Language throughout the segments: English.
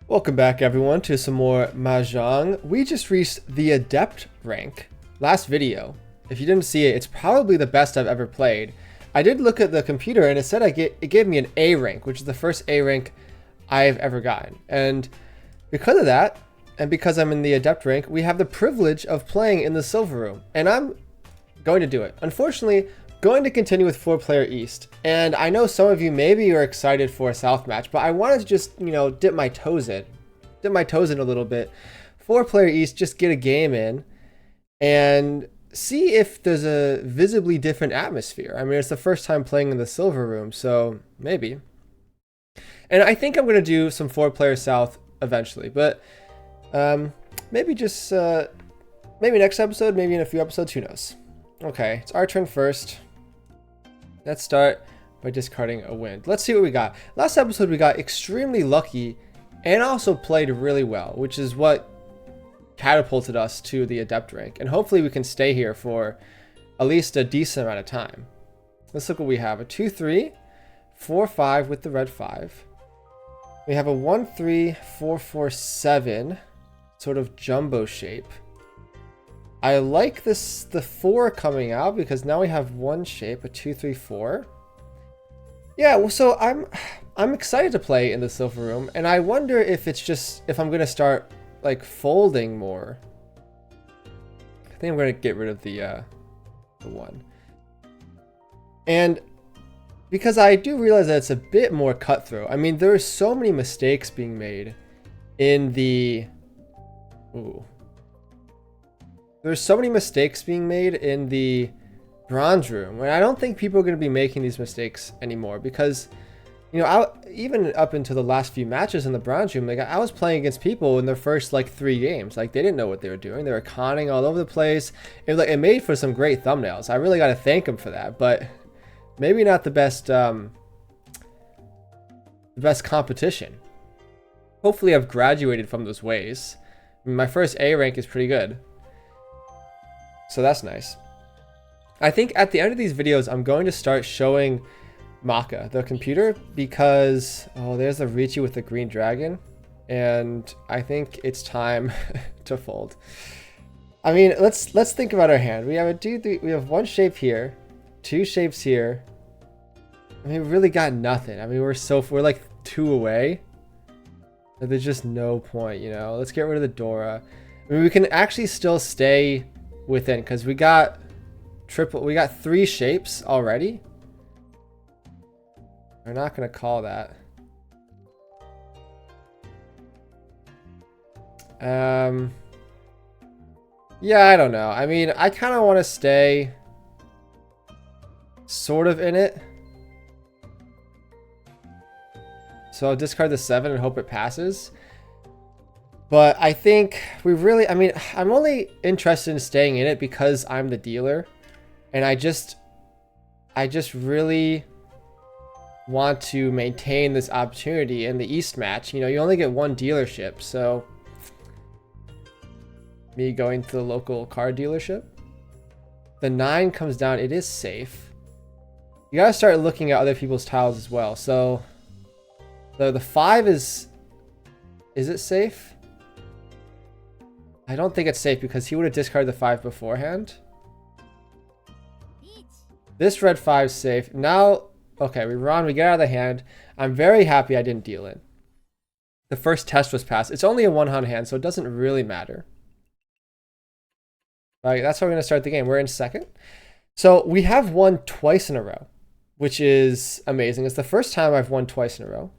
Welcome back everyone to some more Mahjong. We just reached the Adept rank last video. If you didn't see it, it's probably the best I've ever played. I did look at the computer and it said it gave me an A rank, which is the first A rank I've ever gotten. And because of that, and because I'm in the Adept rank, we have the privilege of playing in the Silver Room. And I'm going to do it. Unfortunately, going to continue with 4-player East. And I know some of you maybe are excited for a South match, but I wanted to just, dip my toes in a little bit. 4-player East, just get a game in and see if there's a visibly different atmosphere. I mean, it's the first time playing in the Silver Room, so maybe. And I think I'm going to do some 4-player South eventually, but maybe just, maybe next episode, maybe in a few episodes, who knows. Okay, it's our turn first. Let's start by discarding a wind. Let's see what we got. Last episode we got extremely lucky and also played really well, which is what catapulted us to the Adept rank. And hopefully we can stay here for at least a decent amount of time. Let's look what we have. A 2-3, 4-5 with the red 5. We have a 1-3, 4-4-7 sort of jumbo shape. I like the 4 coming out because now we have one shape, a 2-3-4. Yeah, well, so I'm excited to play in the Silver Room, and I wonder if I'm gonna start like folding more. I think I'm gonna get rid of the 1, and because I do realize that it's a bit more cutthroat. I mean, there are so many mistakes being made in the There's so many mistakes being made in the Bronze Room, and I don't think people are going to be making these mistakes anymore because, even up into the last few matches in the Bronze Room, like I was playing against people in their first like 3 games, like they didn't know what they were doing. They were conning all over the place. It made for some great thumbnails. I really got to thank them for that, but maybe not the best competition. Hopefully, I've graduated from those ways. I mean, my first A rank is pretty good. So that's nice. I think at the end of these videos, I'm going to start showing Maka, the computer, because, there's the Riichi with the green dragon. And I think it's time to fold. I mean, let's think about our hand. We have we have one shape here, 2 shapes here. I mean, we really got nothing. I mean, we're like 2 away. There's just no point, Let's get rid of the Dora. I mean, we can actually still stay within because we got 3 shapes already. We're not going to call that. Yeah, I don't know. I mean, I kind of want to stay sort of in it. So I'll discard the 7 and hope it passes. But I think I'm only interested in staying in it because I'm the dealer. And I just really want to maintain this opportunity in the East match. You only get 1 dealership, so me going to the local car dealership. The 9 comes down, it is safe. You gotta start looking at other people's tiles as well. So the 5 is it safe? I don't think it's safe because he would have discarded the 5 beforehand. This red 5 is safe. Now, okay, we run, we get out of the hand. I'm very happy I didn't deal it. The first test was passed. It's only a 1-hand hand, so it doesn't really matter. All right, that's how we're going to start the game. We're in second. So we have won twice in a row, which is amazing. It's the first time I've won twice in a row.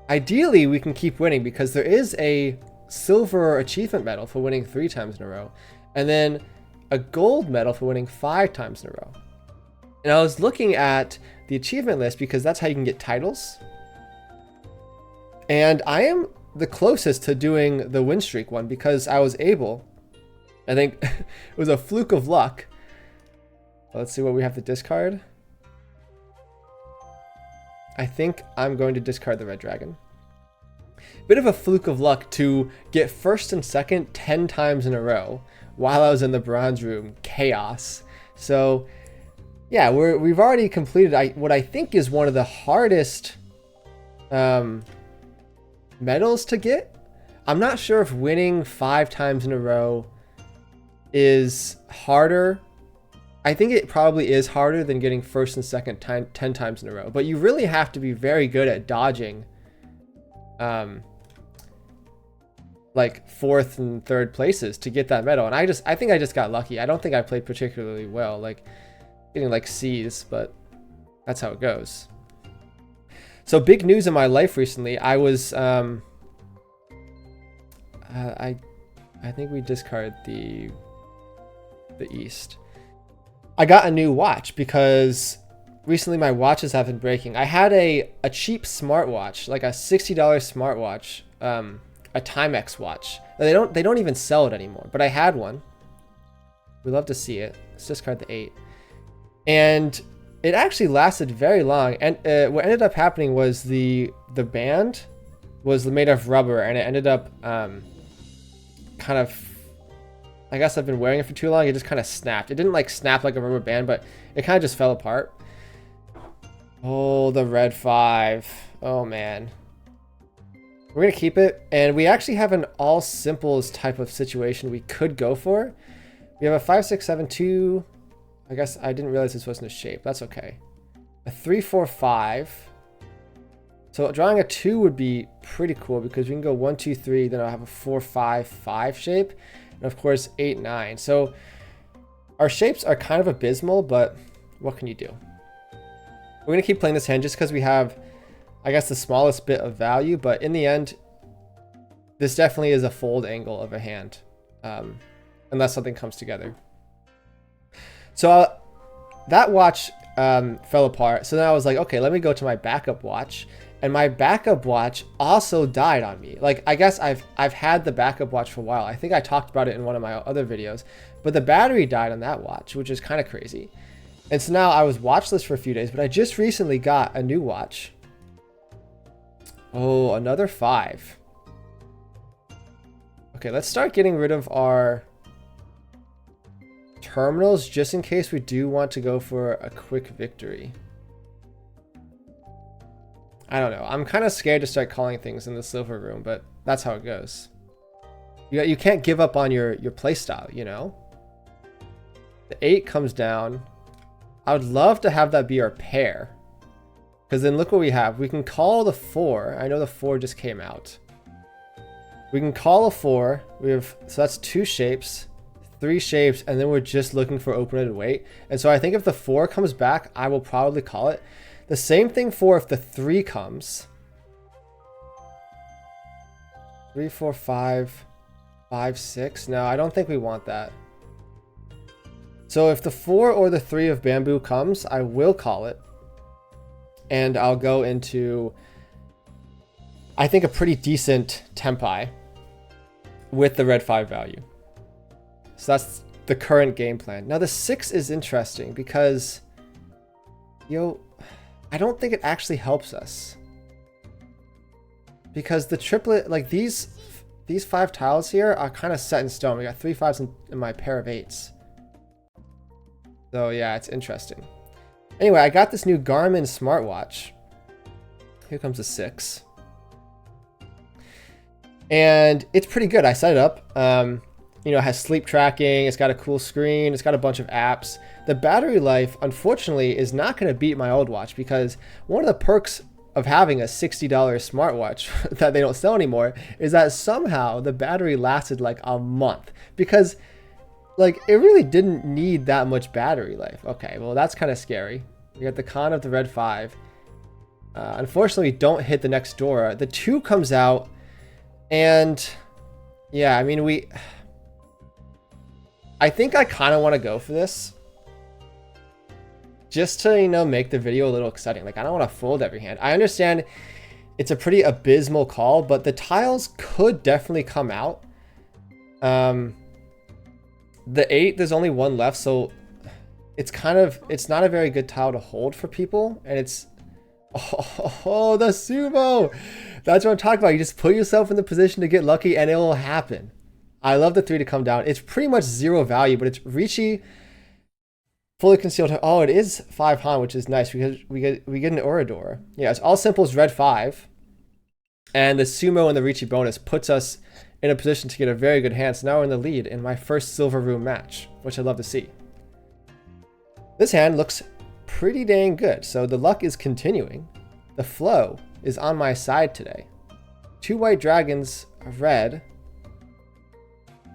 Ideally, we can keep winning because there is a silver achievement medal for winning 3 times in a row, and then a gold medal for winning 5 times in a row. And I was looking at the achievement list because that's how you can get titles. And I am the closest to doing the win streak one because I was able, I think it was a fluke of luck. Let's see what we have to discard. I think I'm going to discard the red dragon. Bit of a fluke of luck to get first and second 10 times in a row while I was in the Bronze Room. Chaos. So yeah, we've already completed what I think is one of the hardest medals to get. I'm not sure if winning 5 times in a row is harder. I think it probably is harder than getting first and second 10 times in a row, but you really have to be very good at dodging like 4th and 3rd places to get that medal. And I think I just got lucky. I don't think I played particularly well, like getting like C's, but that's how it goes. So big news in my life recently. I was I think we discarded the East. I got a new watch because recently my watches have been breaking. I had a cheap smartwatch, like a $60 smartwatch, a Timex watch. They don't even sell it anymore, but I had one. We love to see it. Let's discard the 8. And it actually lasted very long. And what ended up happening was the band was made of rubber, and it ended up kind of, I guess I've been wearing it for too long. It just kind of snapped. It didn't like snap like a rubber band, but it kind of just fell apart. Oh, the red 5. Oh man. We're going to keep it. And we actually have an all simples type of situation we could go for. We have a 5, 6, 7, 2. I guess I didn't realize this wasn't a shape. That's okay. A 3, 4, 5. So drawing a 2 would be pretty cool because we can go 1, 2, 3. Then I'll have a 4, 5, 5 shape. And of course, 8, 9. So our shapes are kind of abysmal, but what can you do? We're going to keep playing this hand just because we have, I guess, the smallest bit of value. But in the end, this definitely is a fold angle of a hand, unless something comes together. So that watch fell apart. So then I was like, okay, let me go to my backup watch. And my backup watch also died on me. Like, I guess I've had the backup watch for a while. I think I talked about it in one of my other videos. But the battery died on that watch, which is kind of crazy. And so now I was watchless for a few days, but I just recently got a new watch. Oh, another 5. Okay, let's start getting rid of our terminals just in case we do want to go for a quick victory. I don't know. I'm kind of scared to start calling things in the silver room, but that's how it goes. You can't give up on your playstyle, you know? The 8 comes down. I would love to have that be our pair. Because then look what we have. We can call the 4. I know the 4 just came out. We can call a 4. We have, so that's 2 shapes, 3 shapes, and then we're just looking for open-ended weight. And so I think if the 4 comes back, I will probably call it. The same thing for if the 3 comes. 3, 4, 5, 5, 6. No, I don't think we want that. So if the 4 or the 3 of bamboo comes, I will call it. And I'll go into, I think, a pretty decent tempai with the red 5 value. So that's the current game plan. Now the 6 is interesting because, I don't think it actually helps us. Because the triplet, like these 5 tiles here are kind of set in stone. We got 3 5s in my pair of 8s. So yeah, it's interesting. Anyway, I got this new Garmin smartwatch. Here comes the 6. And it's pretty good. I set it up. It has sleep tracking. It's got a cool screen. It's got a bunch of apps. The battery life, unfortunately, is not going to beat my old watch because one of the perks of having a $60 smartwatch that they don't sell anymore is that somehow the battery lasted like a month because like it really didn't need that much battery life. Okay, well that's kind of scary. We got the con of the red 5. Unfortunately, don't hit the next door. The 2 comes out and yeah, I mean, I think I kind of want to go for this just to, make the video a little exciting. Like, I don't want to fold every hand. I understand it's a pretty abysmal call, but the tiles could definitely come out. The 8, there's only 1 left, so it's not a very good tile to hold for people. And it's, oh, the sumo. That's what I'm talking about. You just put yourself in the position to get lucky and it will happen. I love the 3 to come down. It's pretty much 0 value, but it's Riichi fully concealed. Oh, it is 5 Han, which is nice because we get an Orador. Yeah, it's all simples red 5. And the sumo and the Riichi bonus puts us in a position to get a very good hand. So now we're in the lead in my first silver room match, which I'd love to see. This hand looks pretty dang good. So the luck is continuing. The flow is on my side today. 2 white dragons, a red.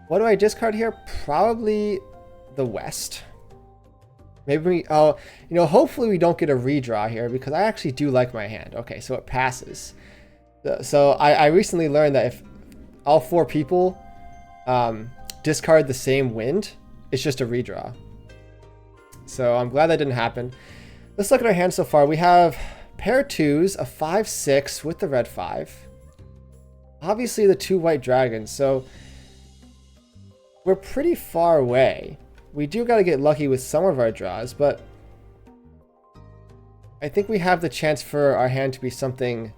What do I discard here? Probably the west. Maybe we, oh, you know, hopefully we don't get a redraw here because I actually do like my hand. Okay, so it passes. So I recently learned that if all 4 people discard the same wind, it's just a redraw. So I'm glad that didn't happen. Let's look at our hand so far. We have pair of 2s, a 5-6 with the red 5. Obviously the 2 white dragons, so we're pretty far away. We do got to get lucky with some of our draws, but I think we have the chance for our hand to be something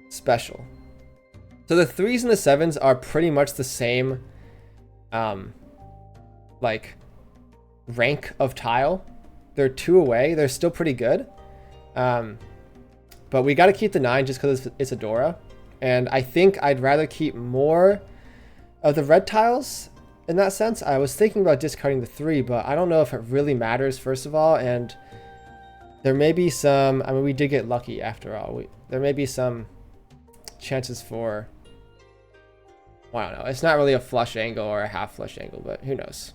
special. So the 3s and the 7s are pretty much the same like rank of tile. They're 2 away. They're still pretty good. But we got to keep the 9 just because it's a Dora. And I think I'd rather keep more of the red tiles in that sense. I was thinking about discarding the 3, but I don't know if it really matters, first of all. And there may be some, I mean, we did get lucky after all. There may be some chances for, well, I don't know. It's not really a flush angle or a half flush angle, but who knows.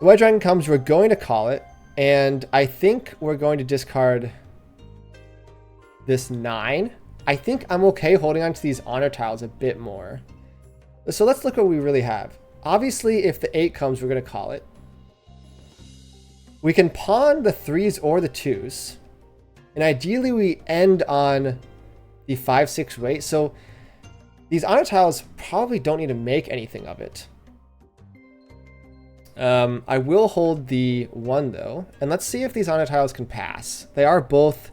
The white dragon comes, we're going to call it. And I think we're going to discard this 9. I think I'm okay holding on to these honor tiles a bit more. So let's look what we really have. Obviously, if the 8 comes, we're going to call it. We can pawn the 3s or the 2s. And ideally, we end on the 5-6 weight. So these honor tiles probably don't need to make anything of it. I will hold the 1, though. And let's see if these honor tiles can pass. They are both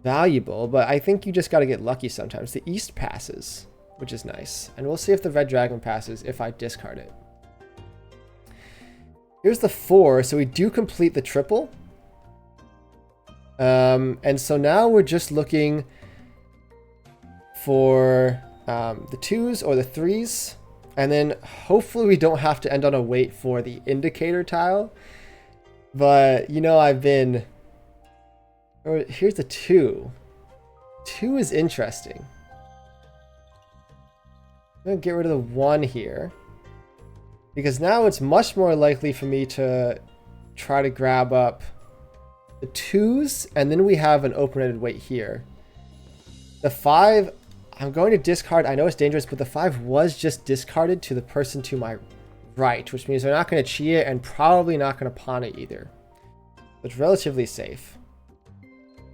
valuable, but I think you just got to get lucky sometimes. The east passes, which is nice. And we'll see if the red dragon passes if I discard it. Here's the 4, so we do complete the triple. And so now we're just looking for the 2s or the 3s. And then hopefully we don't have to end on a wait for the indicator tile. But, you know, I've been... Here's the 2. 2 is interesting. I'm going to get rid of the 1 here. Because now it's much more likely for me to try to grab up the 2s. And then we have an open-ended wait here. The 5, I'm going to discard. I know it's dangerous, but the 5 was just discarded to the person to my right. Which means they're not going to cheat it and probably not going to pawn it either. It's relatively safe.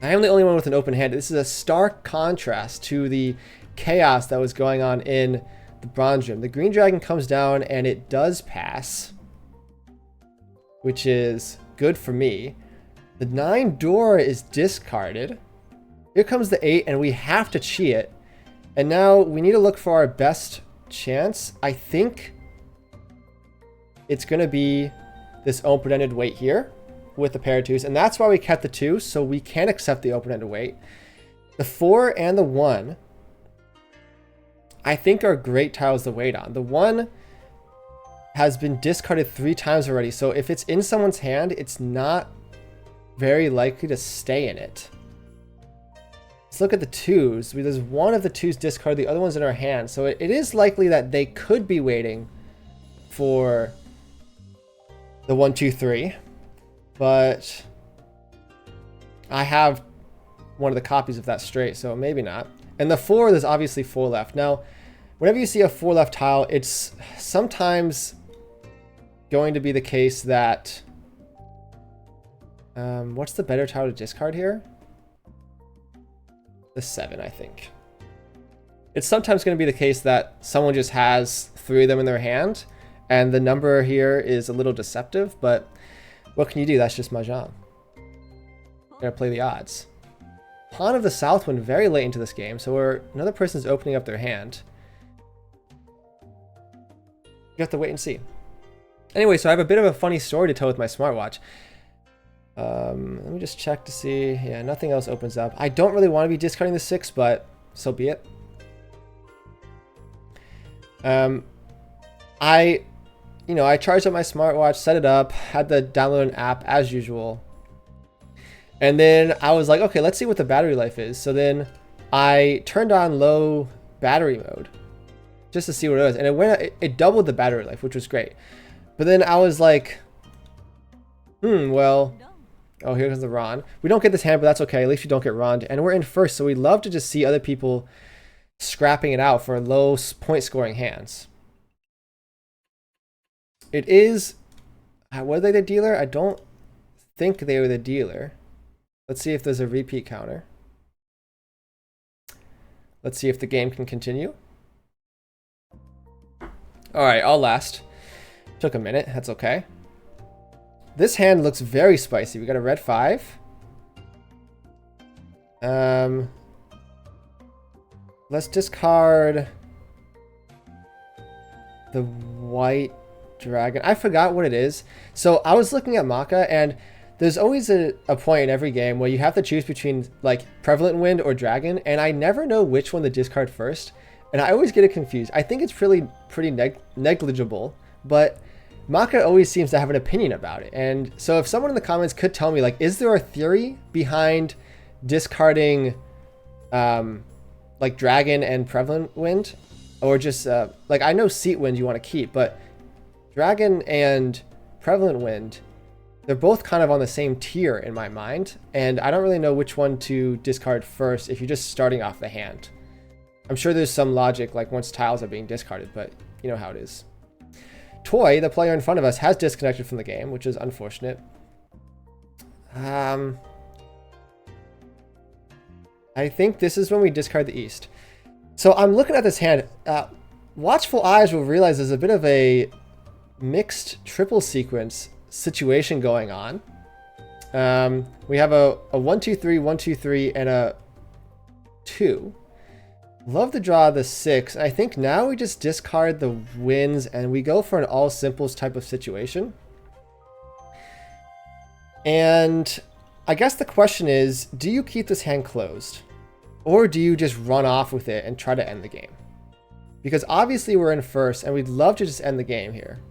I am the only one with an open hand. This is a stark contrast to the chaos that was going on in the bronze room. The green dragon comes down and it does pass, which is good for me. The 9 Dora is discarded. Here comes the 8 and we have to cheat it. And now we need to look for our best chance. I think it's going to be this open-ended wait here with the pair of 2s, and that's why we kept the 2, so we can accept the open-ended wait. The 4 and the 1 I think are great tiles to wait on. The 1 has been discarded 3 times already, so if it's in someone's hand, it's not very likely to stay in it. Let's look at the 2s. There's one of the 2s discarded, the other one's in our hand, so it is likely that they could be waiting for the 1, 2, 3. But I have one of the copies of that straight, so maybe not. And the 4, there's obviously 4 left. Now, whenever you see a 4 left tile, it's sometimes going to be the case that... what's the better tile to discard here? The 7, I think. It's sometimes going to be the case that someone just has 3 of them in their hand, and the number here is a little deceptive, but... what can you do? That's just Mahjong. Gotta play the odds. Pawn of the South went very late into this game, so another person's opening up their hand. You have to wait and see. Anyway, so I have a bit of a funny story to tell with my smartwatch. Let me just check to see. Yeah, nothing else opens up. I don't really want to be discarding the 6, but so be it. I charged up my smartwatch, set it up, had to download an app as usual. And then I was like, okay, let's see what the battery life is. So then I turned on low battery mode just to see what it was. And it doubled the battery life, which was great. But then I was like, well, oh, here comes the Ron. We don't get this hand, but that's okay. At least we don't get Ron. And we're in first, so we love to just see other people scrapping it out for low point scoring hands. It is, were they the dealer? I don't think they were the dealer. Let's see if there's a repeat counter. Let's see if the game can continue. All right, I'll last. Took a minute, that's okay. This hand looks very spicy. We got a red 5. Let's discard the white dragon. I forgot what it is. So I was looking at Maka, and there's always a point in every game where you have to choose between like Prevalent Wind or Dragon, and I never know which one to discard first, and I always get it confused. I think it's pretty negligible, but Maka always seems to have an opinion about it. And so if someone in the comments could tell me, like, is there a theory behind discarding like Dragon and Prevalent Wind, or just like, I know Seat Wind you want to keep, but Dragon and Prevalent Wind, they're both kind of on the same tier in my mind, and I don't really know which one to discard first if you're just starting off the hand. I'm sure there's some logic, like once tiles are being discarded, but you know how it is. Toy, the player in front of us, has disconnected from the game, which is unfortunate. I think this is when we discard the East. So I'm looking at this hand. Watchful eyes will realize there's a bit of a mixed triple sequence situation going on. We have a 1-2-3, 1-2-3, and a 2. Love to draw the 6. I think now we just discard the wins and we go for an all simples type of situation. And I guess the question is, do you keep this hand closed, or do you just run off with it and try to end the game? Because obviously we're in first and we'd love to just end the game here.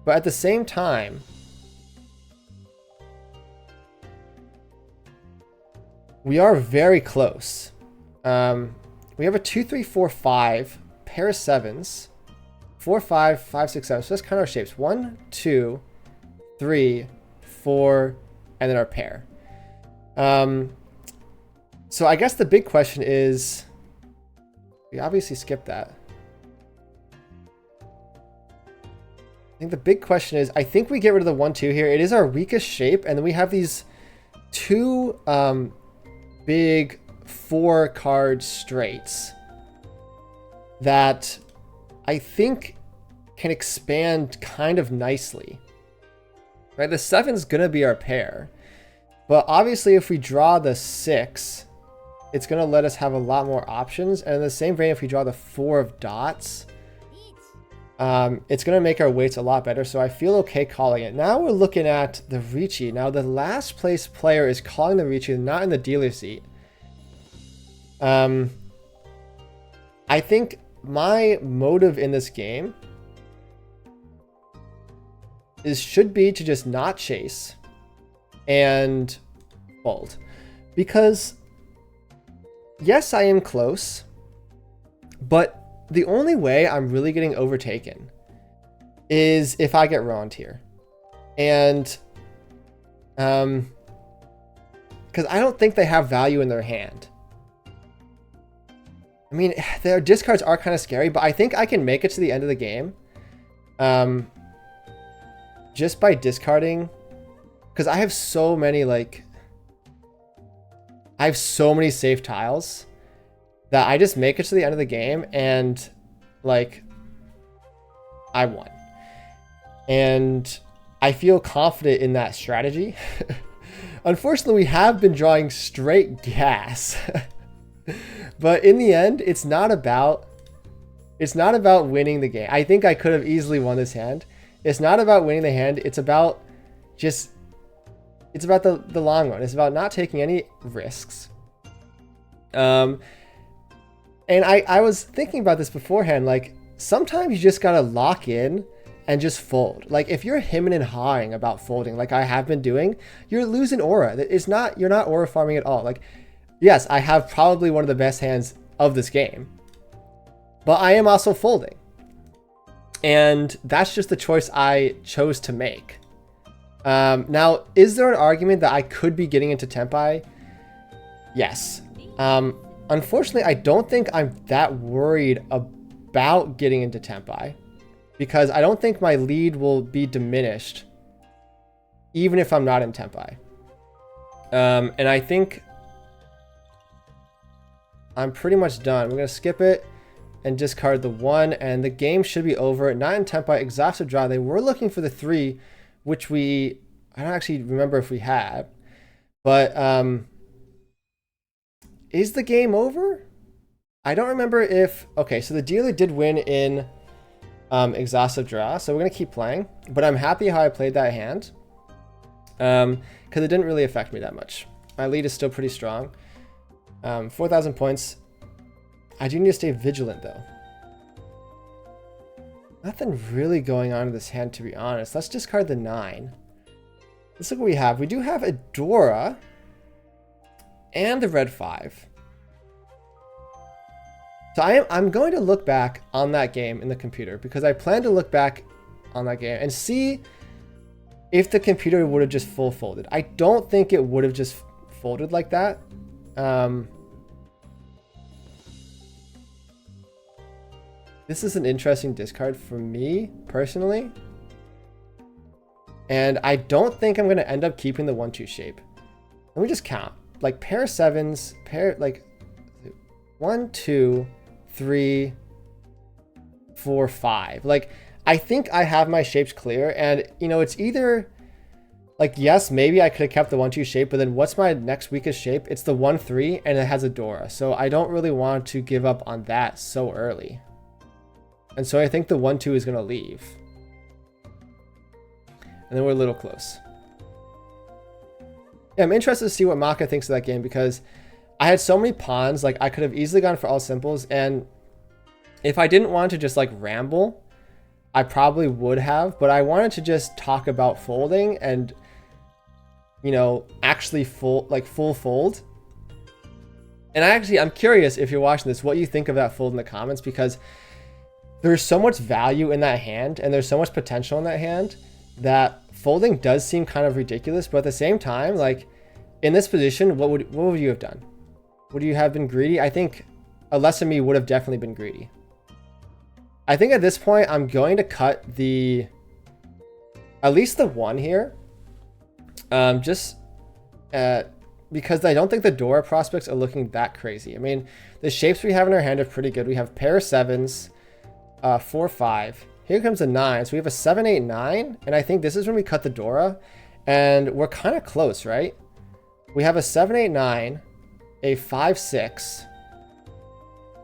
But at the same time, we are very close. We have a 2-3-4-5 pair of 7s, 4-5, 5-6-7. So that's kind of our shapes. 1, 2, 3, 4, and then our pair. So I guess the big question is, we obviously skipped that. I think the big question is, I think we get rid of the 1-2 here. It is our weakest shape, and then we have these two big 4-card straights that I think can expand kind of nicely. Right, the 7's gonna be our pair, but obviously if we draw the 6, it's gonna let us have a lot more options. And in the same vein, if we draw the 4 of dots, it's gonna make our weights a lot better. So I feel okay calling it. Now we're looking at the Riichi. Now the last place player is calling the Riichi, not in the dealer seat. I think my motive in this game should be to just not chase and fold, because yes, I am close, but the only way I'm really getting overtaken is if I get round here. And because I don't think they have value in their hand. I mean, their discards are kind of scary, but I think I can make it to the end of the game just by discarding, because I have so many, like, I have so many safe tiles that I just make it to the end of the game and, like, I won. And I feel confident in that strategy. Unfortunately, we have been drawing straight gas. But in the end, it's not about winning the game. I think I could have easily won this hand. It's not about winning the hand. It's about just It's about the long run. It's about not taking any risks. And I was thinking about this beforehand. Like, sometimes you just gotta lock in and just fold. Like, if you're hemming and hawing about folding, like I have been doing, you're losing aura. You're not aura farming at all. Like, yes, I have probably one of the best hands of this game, but I am also folding. And that's just the choice I chose to make. Now, is there an argument that I could be getting into Tenpai? Yes. Unfortunately, I don't think I'm that worried about getting into Tenpai, because I don't think my lead will be diminished even if I'm not in Tenpai. And I think I'm pretty much done. We're going to skip it and discard the 1, and the game should be over. Not in Tenpai, exhaustive draw. They were looking for the 3, which I don't actually remember if we had. But is the game over? I don't remember if... Okay, so the dealer did win in exhaustive draw, so we're going to keep playing. But I'm happy how I played that hand, because it didn't really affect me that much. My lead is still pretty strong. 4,000 points. I do need to stay vigilant, though. Nothing really going on in this hand, to be honest. Let's discard the 9. Let's look what we have. We do have a Dora and the red 5. So I'm going to look back on that game in the computer, because I plan to look back on that game and see if the computer would have just full folded. I don't think it would have just folded like that. This is an interesting discard for me personally, and I don't think I'm going to end up keeping the 1-2 shape. Let me just count. Like, pair of 7s, like 1, 2, 3, 4, 5. Like, I think I have my shapes clear, and you know, it's either like, yes, maybe I could have kept the 1-2 shape, but then what's my next weakest shape? It's the 1-3, and it has a Dora, so I don't really want to give up on that so early. And so I think the 1-2 is going to leave. And then we're a little close. Yeah, I'm interested to see what Maka thinks of that game, because I had so many pawns. Like, I could have easily gone for all simples, and if I didn't want to just like ramble, I probably would have, but I wanted to just talk about folding and, you know, actually full fold. And I'm curious, if you're watching this, what you think of that fold in the comments, because there's so much value in that hand, and there's so much potential in that hand, that folding does seem kind of ridiculous. But at the same time, like, in this position, what would you have done? Would you have been greedy? I think a less than me would have definitely been greedy. I think at this point, I'm going to cut at least the 1 here. Because I don't think the Dora prospects are looking that crazy. I mean, the shapes we have in our hand are pretty good. We have pair of 7s, 4, 5. Here comes a 9. So we have a 7, 8, 9. And I think this is when we cut the Dora. And we're kind of close, right? We have a 7, 8, 9, a 5, 6,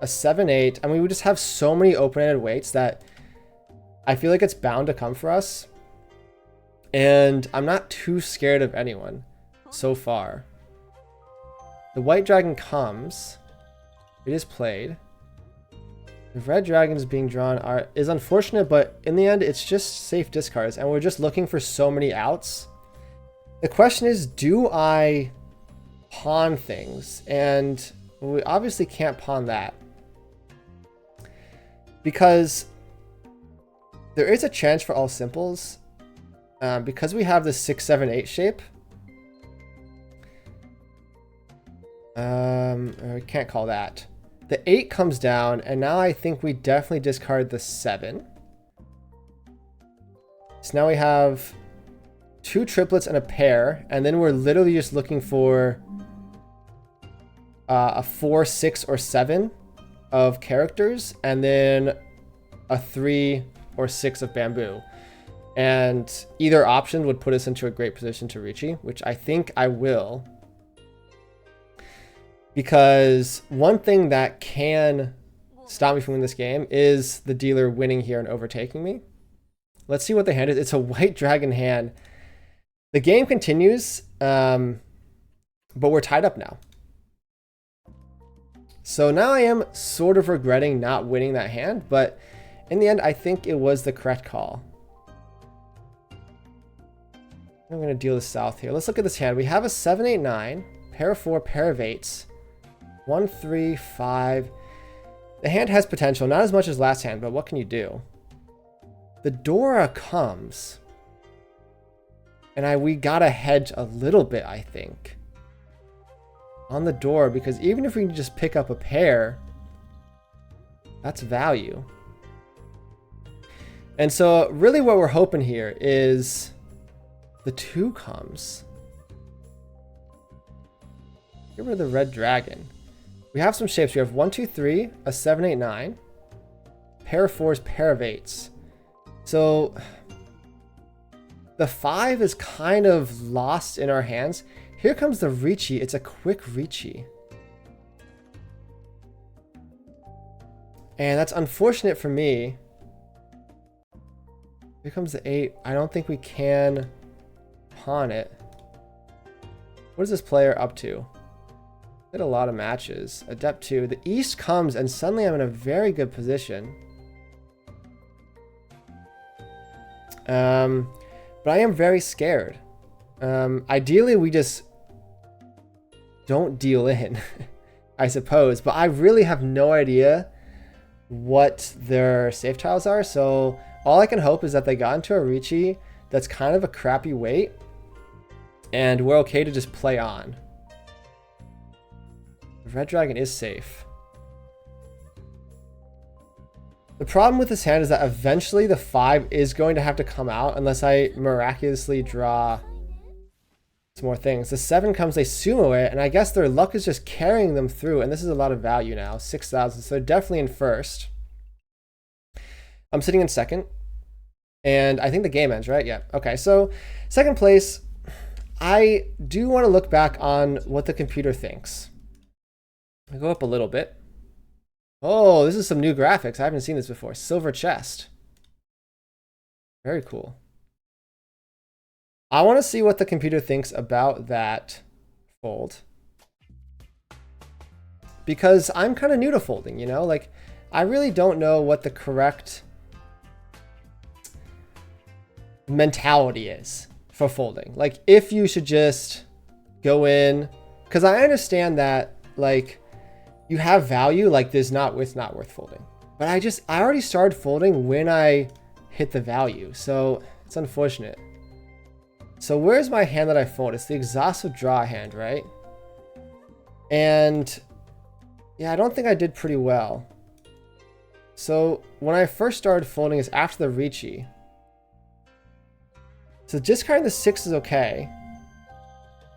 a 7, 8. I mean, we just have so many open-ended weights that I feel like it's bound to come for us. And I'm not too scared of anyone so far. The white dragon comes. It is played. The red dragons being drawn is unfortunate, but in the end, it's just safe discards, and we're just looking for so many outs. The question is, do I pawn things? And we obviously can't pawn that, because there is a chance for all simples, because we have the 6, 7, 8 shape. I can't call that. The 8 comes down, and now I think we definitely discard the 7. So now we have 2 triplets and a pair, and then we're literally just looking for a 4, 6, or 7 of characters, and then a 3 or 6 of bamboo. And either option would put us into a great position to Riichi, which I think I will. Because one thing that can stop me from winning this game is the dealer winning here and overtaking me. Let's see what the hand is. It's a white dragon hand. The game continues, but we're tied up now. So now I am sort of regretting not winning that hand, but in the end, I think it was the correct call. I'm going to deal the south here. Let's look at this hand. We have a 7, 8, 9, pair of 4, pair of 8s, 1, 3, 5. The hand has potential, not as much as last hand, but what can you do? The Dora comes, and we gotta hedge a little bit, I think, on the door, because even if we can just pick up a pair, that's value. And so really what we're hoping here is the 2 comes. Get rid of the red dragon. We have some shapes. We have 1, 2, 3, a 7, 8, 9, pair of 4s, pair of 8s. So the 5 is kind of lost in our hands. Here comes the Riichi. It's a quick Riichi. And that's unfortunate for me. Here comes the 8. I don't think we can pawn it. What is this player up to? Did a lot of matches. Adept 2. The East comes, and suddenly I'm in a very good position. But I am very scared. Ideally, we just don't deal in, I suppose. But I really have no idea what their safe tiles are. So all I can hope is that they got into a Riichi that's kind of a crappy weight, and we're okay to just play on. The red dragon is safe. The problem with this hand is that eventually the 5 is going to have to come out unless I miraculously draw some more things. The 7 comes, they sumo it, and I guess their luck is just carrying them through, and this is a lot of value now, 6,000, so they're definitely in first. I'm sitting in second, and I think the game ends, right? Yeah, okay, so second place. I do want to look back on what the computer thinks. I'll go up a little bit. Oh, this is some new graphics. I haven't seen this before. Silver chest. Very cool. I want to see what the computer thinks about that fold. Because I'm kind of new to folding, you know? Like, I really don't know what the correct mentality is for folding. Like, if you should just go in, because I understand that, like, you have value, like this, it's not worth folding. But I already started folding when I hit the value, so it's unfortunate. So where's my hand that I fold? It's the exhaustive draw hand, right? And yeah, I don't think I did pretty well. So when I first started folding is after the Riichi. So discarding the 6 is okay.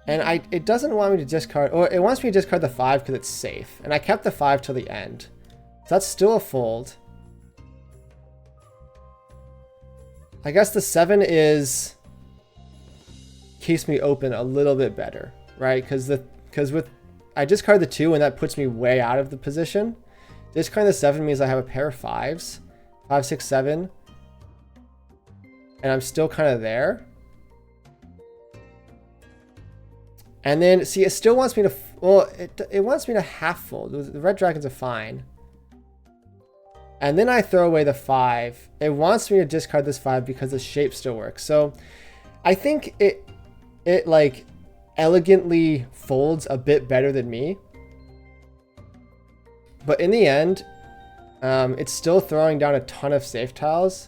And it doesn't want me to discard, or it wants me to discard the 5 because it's safe. And I kept the 5 till the end. So that's still a fold. I guess the 7 keeps me open a little bit better, right? Because I discard the 2 and that puts me way out of the position. Discarding the 7 means I have a pair of 5s. 5, 6, 7. And I'm still kind of there. And then, see, it still wants me to, well, it wants me to half fold. The red dragons are fine. And then I throw away the 5. It wants me to discard this 5 because the shape still works. So I think it like elegantly folds a bit better than me. But in the end, it's still throwing down a ton of safe tiles.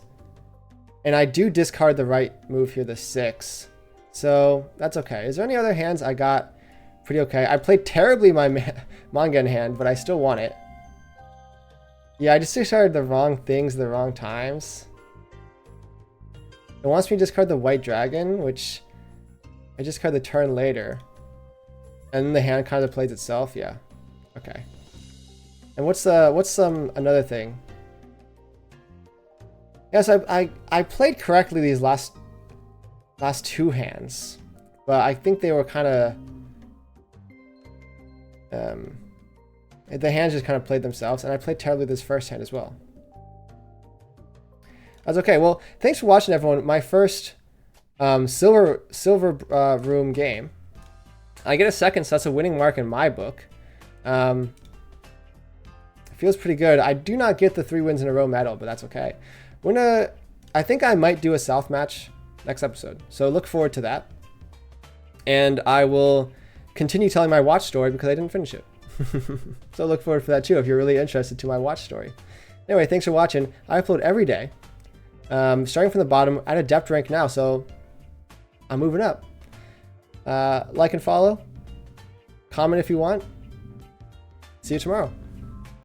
And I do discard the right move here, the 6. So that's okay. Is there any other hands I got pretty okay? I played terribly my Mahjong hand, but I still won it. Yeah, I just discarded the wrong things at the wrong times. It wants me to discard the white dragon, which I discard the turn later. And then the hand kind of plays itself. Yeah. Okay. And what's another thing? Yes, I played correctly these last 2 hands, but I think they were kind of the hands just kind of played themselves, and I played terribly this first hand as well. That's okay. Well, thanks for watching, everyone. My first silver room game. I get a second, so that's a winning mark in my book. It feels pretty good. I do not get the 3 wins in a row medal, but that's okay. I think I might do a South match next episode, so look forward to that. And I will continue telling my watch story because I didn't finish it. So look forward for that too if you're really interested to my watch story. Anyway, thanks for watching. I upload every day. Starting from the bottom at Adept rank now, so I'm moving up. Like and follow. Comment if you want. See you tomorrow.